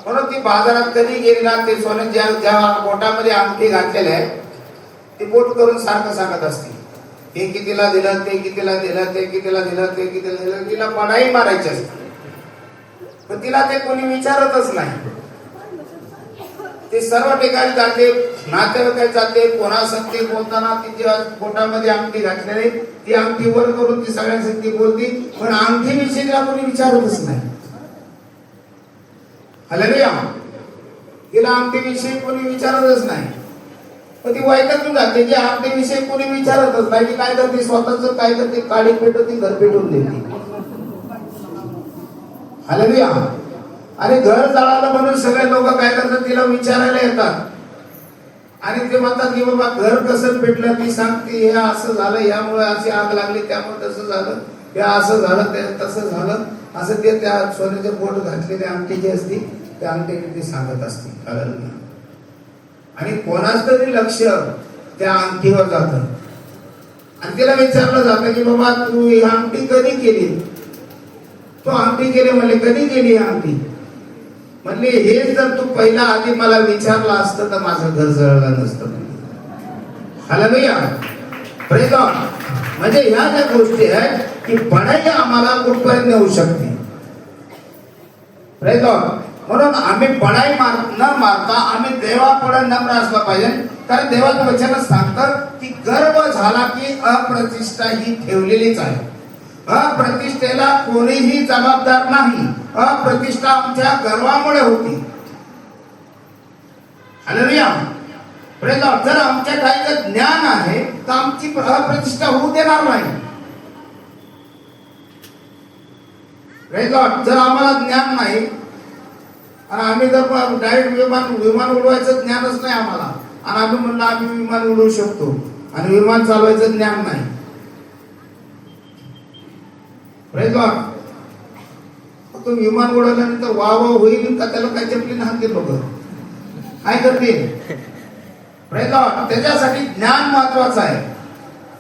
म्हणून ती बाजारात कधी गेली ना, ते सोन्या ज्या बोटामध्ये अंगठी घातलेलं आहे ती बोट करून सारखं सांगत असते, हे कितीला दिलं, ते कितीला दिलं, ते कितीला दिलं, ते कितीला दिलं. तिला बडाई मारायची असते, पण तिला ते कोणी विचारतच नाही. ते सर्व ठिकाणी जाते, नातेवाईकात जाते, कोणासंगती बोलताना तिच्या पोटामध्ये अंगठी घातलेली ती अंगठी वर करून ती सगळ्यांसाठी बोलती, पण अंगठीविषयी तिला कोणी विचारतच नाही. हालेलुया. तिला अंगठीविषयी कोणी विचारतच नाही, पण ती वैकतून जाते की अंगठीविषयी कोणी विचारतच नाही. ती काय करते, स्वतःच काय करते, काडी पेटवती, घर पेटवून देते. हालेलुया. आणि घर जाळालं म्हणून सगळे लोक काय करतात, तिला विचारायला येतात आणि ते म्हणतात की बाबा घर कसं पेटलं, ती सांगते हे असं झालं, यामुळे अशी आग लागली, त्यामुळे तसं झालं, हे असं झालं, ते तसं झालं, असं ते त्या सोन्याचे बोट घातलेली अंगठी जी असती त्या अंगठीने ती सांगत असते. आणि कोणाच तरी लक्ष त्या अंगठीवर जातं आणि तिला विचारलं जातं की बाबा तू ही अंगठी कधी केली? तो अंगठी केली म्हणले. कधी केली ही अंगठी? म्हणले हे जर तू पहिला आधी मला विचारलं असतं तर माझं घर जळलं नसतं. Hallelujah, praise God. म्हणजे ह्या ज्या गोष्टी आहेत की पढाई आम्हाला कुठपर्यंत नेऊ शकते. Praise God. म्हणून आम्ही पढाई न मारता आम्ही देवापुढे नम्र असला पाहिजे. कारण देवाचं वचन सांगतं की गर्व झाला की अप्रतिष्ठा ही ठेवलेलीच आहे. अप्रतिष्ठेला कोणीही जबाबदार नाही. अप्रतिष्ठा आमच्या गर्वामुळे होती. Hallelujah, praise God. जर आमच्या काही ज्ञान आहे तर आमची अप्रतिष्ठा होऊ देणार नाही. Praise God. जर आम्हाला ज्ञान नाही आणि आम्ही जर डायरेक्ट विमान उडवायचं ज्ञानच नाही आम्हाला आणि आम्ही म्हणलं आम्ही विमान उडवू शकतो आणि विमान चालवायचं ज्ञान नाही. Praise God. तो विमान उडवल्यानंतर वा होईल का त्याला काय चपलीने हाणतील लोक? काय करतील? Praise God. त्याच्यासाठी ज्ञान महत्वाचं आहे.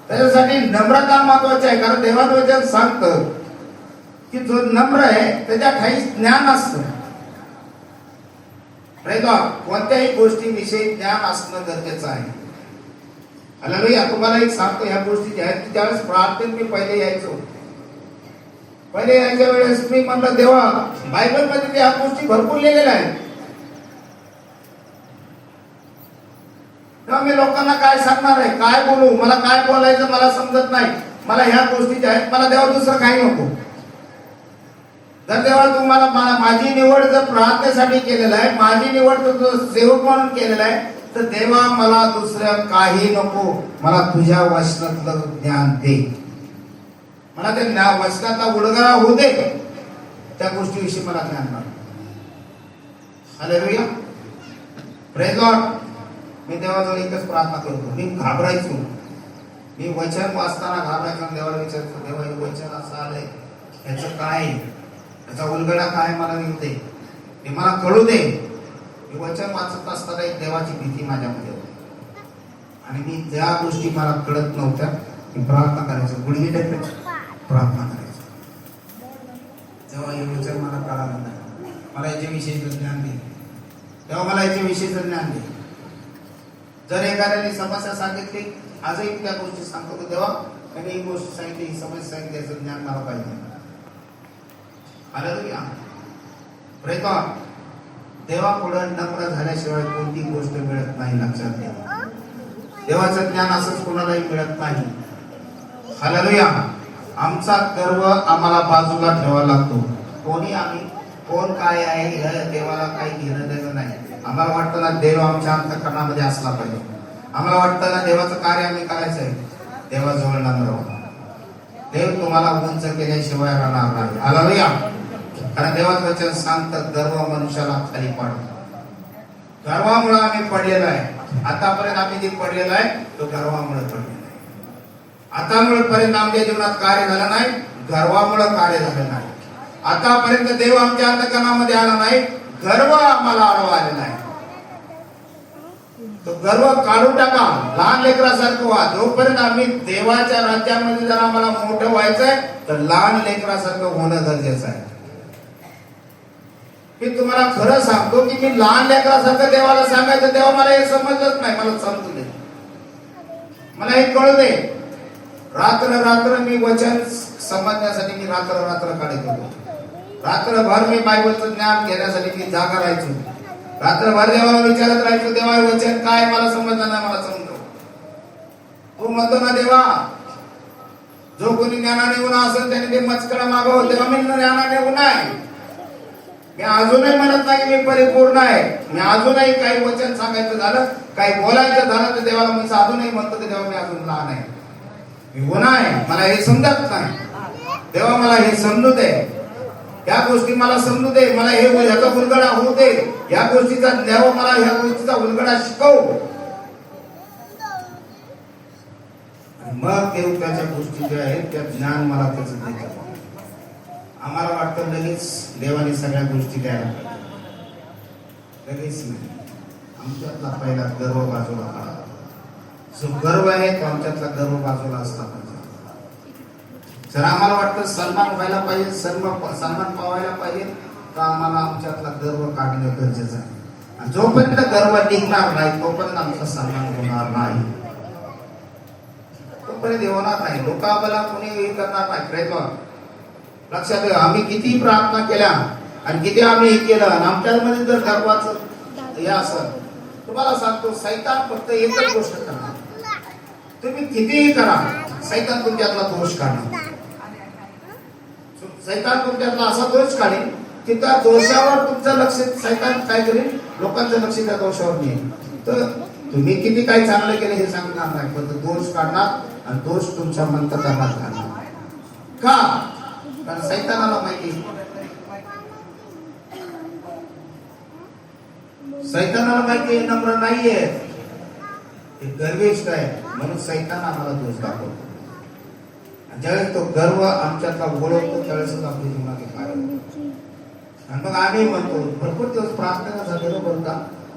त्याच्यासाठी नम्रता महत्वाची आहे. कारण देवाचं वचन सांगतं की जो नम्र आहे त्याच्या ठाई ज्ञान असतं. Praise God. कोणत्याही गोष्टीविषयी ज्ञान असणं गरजेचं आहे. हालेलुया. तुम्हाला एक सांगतो ह्या गोष्टी ज्या आहेत की ज्यावेळेस प्रार्थनेत मी पहिले यायचो, पहिले यायच्या वेळेस मी म्हणलं देवा बायबल मध्ये ह्या गोष्टी भरपूर लिहिलेल्या आहेत. तेव्हा मी लोकांना काय सांगणार आहे, काय बोलू, मला काय बोलायचं मला समजत नाही. मला ह्या गोष्टी ज्या आहेत मला देवा दुसरं काही नको. जर देवा तुम्हाला माझी निवड जर प्रार्थनेसाठी केलेलं आहे, माझी निवड तर सेवक म्हणून केलेलं आहे, तर देवा मला दुसरं काही नको. मला तुझ्या वचनातलं ज्ञान दे. मला त्या वचनाचा उडगडा होऊ दे. त्या गोष्टीविषयी मला ज्ञान नाही. Hallelujah, praise God. मी देवाजवळ एकच प्रार्थना करतो. मी घाबरायचो. मी वचन वाचताना घाबरायचो. देवाला विचारतो देवा हे वचन असं आलंय याचं काय, त्याचा उलगडा काय मला येऊ दे, हे मला कळू दे. मी वचन वाचत असताना एक देवाची भीती माझ्यामध्ये होती आणि मी ज्या गोष्टी मला कळत नव्हत्या मी प्रार्थना करायचो. गुडघे टेकायचो, प्रार्थना करायचो. तेव्हा हे वचन मला कळालं नाही. मला याच्याविषयीचं ज्ञान दे. तेव्हा मला याच्याविषयीचं ज्ञान दे. जर एखाद्याने समस्या सांगितली, आजही त्या गोष्टी सांगतो की देवा त्यांनी ही गोष्ट सांगितली, ही समस्या सांगितली, याचं ज्ञान मला पाहिजे. Hallelujah, praise God. देवापुढे नम्र झाल्याशिवाय कोणती गोष्ट मिळत नाही. लक्षात घ्या, देवाचं ज्ञान असंच कोणालाही मिळत नाही. हालेलुया. आमचा गर्व आम्हाला बाजूला ठेवावा लागतो. कोणी आम्ही कोण काय आहे हे देवाला काही घेणं देणं नाही. आम्हाला वाटतं ना देव आमच्या अंतःकरणामध्ये असला पाहिजे. आम्हाला वाटतं ना देवाचं कार्य आम्ही करायचं आहे. देवाजवळ नम्र व्हा. देव तुम्हाला उंच केल्याशिवाय राहणार नाही. हालेलुया. कारण देवाचं वचन सांगतं गर्व मनुष्याला खाली पाडतो. गर्वामुळे आम्ही पडलेलो आहे. आतापर्यंत आम्ही जे पडलेलो आहे तो गर्वामुळे पडलेला आहे. आतापर्यंत आमच्या जीवनात कार्य झालं नाही, गर्वामुळे कार्य झालं नाही. आतापर्यंत देव आमच्या अंतःकरणामध्ये आला नाही, गर्व आम्हाला आडवा आलेला आहे. तो गर्व काढून टाका. लहान लेकरासारखं व्हा. जोपर्यंत आम्ही देवाच्या राज्यामध्ये जर आम्हाला मोठं व्हायचंय तर लहान लेकरासारखं होणं गरजेचं आहे. मी तुम्हाला खरं सांगतो की मी लहान लेकरासारखं देवाला सांगायचं, देवा मला हे समजलंच नाही, मला समजू दे, मला हे कळू दे. रात्र रात्र मी वचन समजण्यासाठी मी रात्र रात्र काढत होतो. रात्रभर मी बायबलचं ज्ञान घेण्यासाठी मी जागा राहायचो. रात्रभर देवाला विचारत राहायचो, देवा हे वचन काय मला समजलं नाही, मला समजव. तू म्हणतो ना देवा जो कोणी ज्ञानाने उन्हा असेल त्याने ते मचकडा मागव. तेव्हा मी ज्ञानाने उन्हा आहे. मी अजूनही म्हणत नाही की मी परिपूर्ण आहे. मी अजूनही काही वचन सांगायचं झालं, काही बोलायचं झालं तर देवाला मी अजूनही म्हणतो की देवा मी अजून लहान आहे, मी उन्हा आहे, मला हे समजत नाही. देवा मला हे समजू दे, या गोष्टी मला समजू दे, मला हे ह्याचा उलगडा होऊ दे, या गोष्टीचा देवा मला ह्या गोष्टीचा उलगडा शिकव. मग देव त्याच्या गोष्टी ज्या आहेत त्या ज्ञान मला त्याचं देतो. आम्हाला वाटतं लगेच देवाने सगळ्या गोष्टी द्यायला पाहिजे, लगेच नाही. आमच्यातला पहिला गर्व बाजूला काढा. जो गर्व आहे तो आमच्यातला गर्व बाजूला असला पाहिजे. जर आम्हाला वाटतं सन्मान व्हायला पाहिजे, सन्मान पावायला पाहिजे, तर आम्हाला आमच्यातला गर्व काढणं गरजेचं आहे. आणि जोपर्यंत गर्व निघणार नाही तोपर्यंत आमचा सन्मान होणार नाही, तोपर्यंत होणार नाही. लोक आम्हाला कोणी हे करणार नाही. प्रयत्न लक्षात ठेवा. आम्ही किती प्रार्थना केल्या आणि किती आम्ही हे केलं आणि आमच्यामध्ये जर गर्वाचं हे असं, तुम्हाला सांगतो सैतान फक्त एकच गोष्ट करणार. तुम्ही कितीही करा, सैतान तुमच्यातला दोष काढणार. सैतान तुमच्यातला असा दोष काढेल की त्या दोषावर तुमचं लक्ष, सैतान काय करेल, लोकांचं लक्ष त्या दोषावर नेईल. तर तुम्ही किती काय चांगलं केलं हे सांगणार नाही, पण दोष काढणार आणि दोष तुमच्या मंतकरणात घालणार. का? कारण सैतानाला माहिती, सैतानाला माहिती नम्र नाहीये, हे गर्विष्ठ आहे, म्हणून सैतान आम्हाला दोष दाखवतो. ज्यावेळेस तो गर्व आमच्यातला ओळखतो त्यावेळेसच आपल्या जीवनात काय होतं. आणि मग आम्ही म्हणतो भरपूर दिवस प्रार्थना झालेलं बोलता,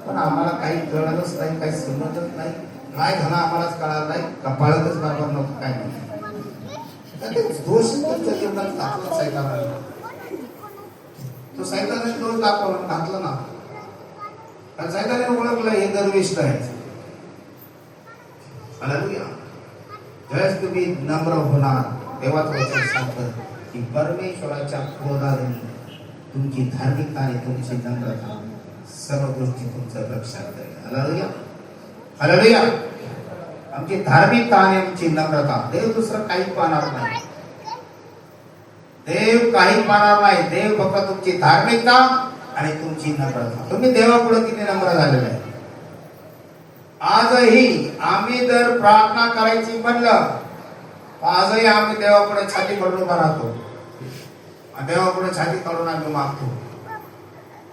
पण आम्हाला काही कळलंच नाही, काही समजत नाही, काय झालं आम्हालाच कळालं नाही, कपाळतच बरोबर नव्हतं, काय नाही. दोष तुमच्या जीवनात दाखवला सैतानाला. तो सैतानाने दोष दाखवला घातला ना, कारण सैतानाने ओळखलं हे गर्विष्ठ आहे. हालेलुया. ज्यावेळेस तुम्ही नम्र होणार तेव्हाच वचन सांगतं की परमेश्वराच्या क्रोधाने तुमची धार्मिकता आणि तुमची नम्रता सर्व गोष्टी तुमचं रक्षण करेल. Hallelujah, hallelujah. आमची धार्मिकता आणि आमची नम्रता, देव दुसरं काही पाहणार नाही. देव काही पाहणार नाही. देव फक्त तुमची धार्मिकता आणि तुमची नम्रता. तुम्ही देवापुढे किती नम्र झालेले आहे. आजही आम्ही जर प्रार्थना करायची म्हणलं, आजही आम्ही देवापुढे छाती काढून उभा राहतो. देवापुढे छाती काढून आम्ही मागतो,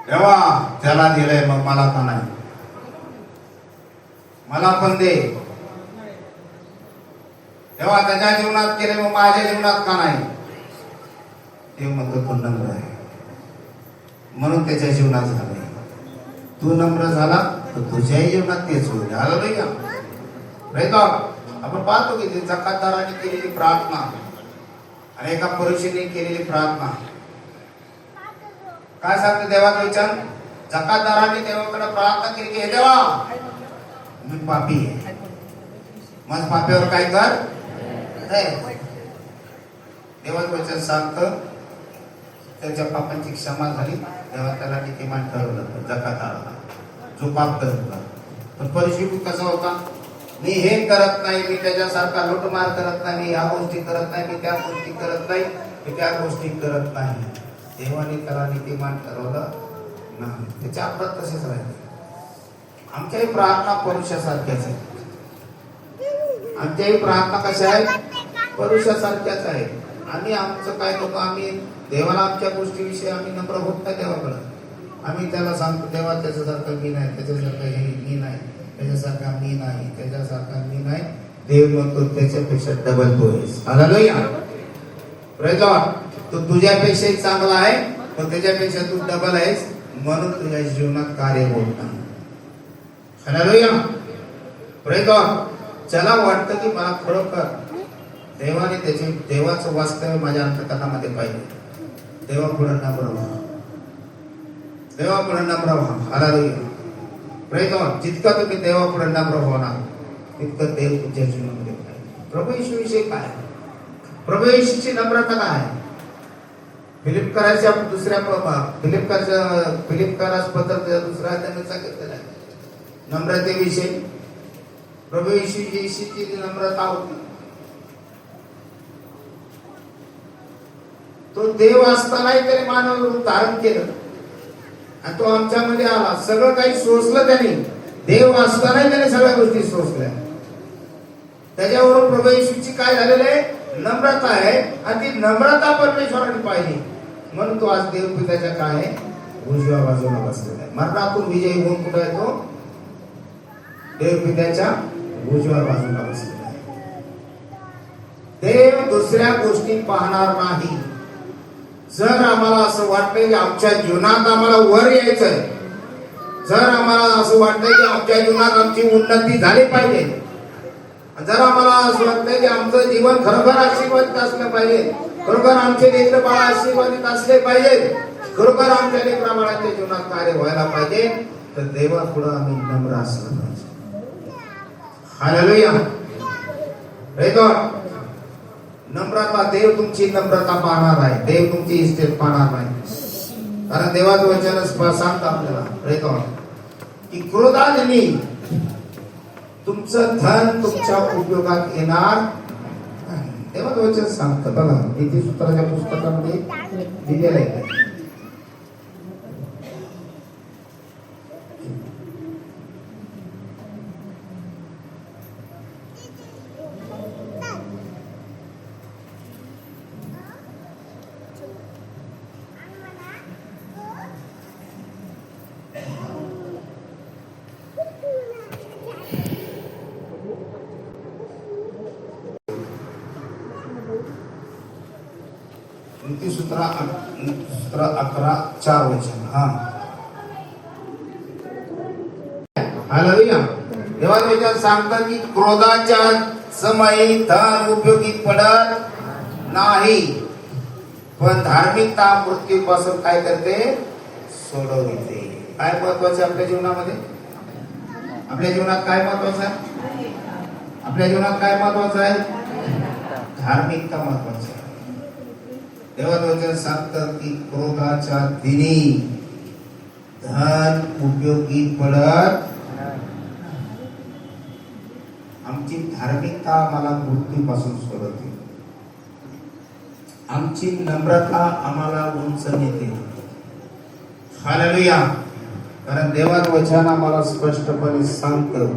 देवा त्याला दिलंय मग मला का नाही, मला पण दे. देवा त्याच्या जीवनात केले मग माझ्या जीवनात का नाही. देव म्हणतो तू नम्र आहे म्हणून त्याच्या जीवनात झालंय. तू नम्र झाला तर तुझ्याही जीवनात तेच होईल. हालेलुया. आपण पाहतो की जकातदाराने केलेली प्रार्थना आणि एका पुरुषाने केलेली प्रार्थना काय सांगते देवाचा विचार. जकातदाराने देवाकडे प्रार्थना केली की हे देवा मी पापी आहे, मग पापीवर काय कर. देवाचं वचन सांगतं त्याच्या पापांची क्षमा झाली. तेव्हा त्याला नीतिमान ठरवलं जकातदाराला जो पाप करत होता. पण परिस्थिती कसा होता, मी हे करत नाही, मी त्याच्यासारखा लुटमार करत नाही, मी ह्या गोष्टी करत नाही, मी त्या गोष्टी करत नाही, मी त्या गोष्टी करत नाही. देवाने त्याला नीतिमान ठरवलं नाही. त्याच्या अपराध तसेच राहिले. आमच्याही प्रार्थना परुषासारख्याच आहे. आमच्याही प्रार्थना कशा आहेत, परुषासारख्याच आहे. आम्ही आमचं काय होतं, आम्ही देवाला आमच्या गोष्टीविषयी आम्ही नम्र होत नाही देवाकडे. आम्ही त्याला सांगतो देवा त्याच्यासारखं मी नाही, त्याच्यासारखं हे मी नाही, त्याच्यासारखा मी नाही, त्याच्यासारखा मी नाही. देव म्हणतो त्याच्यापेक्षा डबल तू आहेस. हालेलुया. Praise Lord. तो तुझ्यापेक्षाही चांगला आहे, पण त्याच्यापेक्षा तू डबल आहेस, म्हणून तुझ्या जीवनात कार्य होत नाही. हालेलुया. Praise Lord. ज्याला वाटतं की मला खरोखर देवाने त्याचे देवाचं वास्तव्य माझ्या अंतःकरणामध्ये पाहिजे, देवापुढे नम्र व्हा, देवापुढे नम्र व्हा. हालेलुया. Praise Lord. जितका तुम्ही देवापुढे नम्र होणार तितकं देव तुमच्या जीवनामध्ये पाहिजे. प्रभू येशू विषयी काय, प्रभू येशूची नम्रता काय. फिलिपकराच्या दुसऱ्या फिलिपकरास पत्राच्या दुसऱ्या अध्यायात सांगितलेलं आहे नम्रतेविषयी. प्रभू येशूची नम्रता होती. तो देव असतानाही त्याने मानव रूप धारण केलं आणि तो आमच्यामध्ये आला. सगळं काही सोसलं त्याने. देव असतानाही त्याने सगळ्या गोष्टी सोसल्या. त्याच्यावरून प्रभू येशूची काय झालेलं आहे, नम्रता आहे. आणि ती नम्रता परमेश्वराने पाहिली म्हणून तो आज देवपित्याच्या काय आहे, उजव्या बाजूला बसलेला आहे. मरणातून विजयी होऊन कुठे आहे तो, देवपित्याच्या उजव्या बाजूला बसलेला आहे. देव दुसऱ्या गोष्टी पाहणार नाही. जर आम्हाला असं वाटतं की आमच्या जीवनात आम्हाला वर यायचंय, जर आम्हाला असं वाटतंय की आमच्या जीवनात आमची उन्नती झाली पाहिजे, जर आम्हाला असं वाटतंय की आमचं जीवन खरोखर आशीर्वादित असलं पाहिजे, खरोखर आमचे लेकर बाळ आशीर्वादित असले पाहिजे, खरोखर आमच्या लेकरा बाळाच्या जीवनात कार्य व्हायला पाहिजे, तर देवा पुढे आम्ही नम्र असलं पाहिजे. हालेलुया. Praise God. नम्रता, देव तुमची नम्रता पाहणार आहे, देव तुमची इस्टेट पाहणार नाही. कारण देवाचं वचन सांगतं आपल्याला, प्रेज गॉड, की क्रोधाने तुमचं धन तुमच्या उपयोगात येणार नाही. देवाचं वचन सांगतं. बघा नीतिसूत्राच्या पुस्तकामध्ये दिलेलं आहे. नीतिसूत्र 11:4 वचन. हालेलुया. देवाचं वचन सांगतं की क्रोधाच्या समयी धन उपयोगी पडत नाही, पण धार्मिकता मृत्यूपासून काय करते, सोडवते. काय महत्वाचे आपल्या जीवनामध्ये? आपल्या जीवनात काय महत्वाचं आहे? आपल्या जीवनात काय महत्वाचं आहे? धार्मिकता महत्वाची आहे. देवाचं वचन सांगतं की क्रोधाच्या दिनी धन उपयोगी पडत. आमची धार्मिकता आम्हाला मृत्यूपासून सोडवते, आमची नम्रता आम्हाला उंच नेते. हालेलुया. कारण देवाचं वचन आम्हाला स्पष्टपणे सांगतं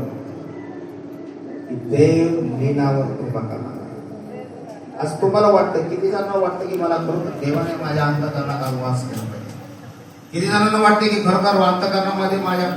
की देव लीनावर कृपा करणार. आज तुम्हाला वाटतं, किती जणांना वाटतं की मला खरोखर देवाने माझ्या अंतःकरणात वास केला पाहिजे? किती जणांना वाटते की खरोखर अंतःकरणामध्ये माझ्या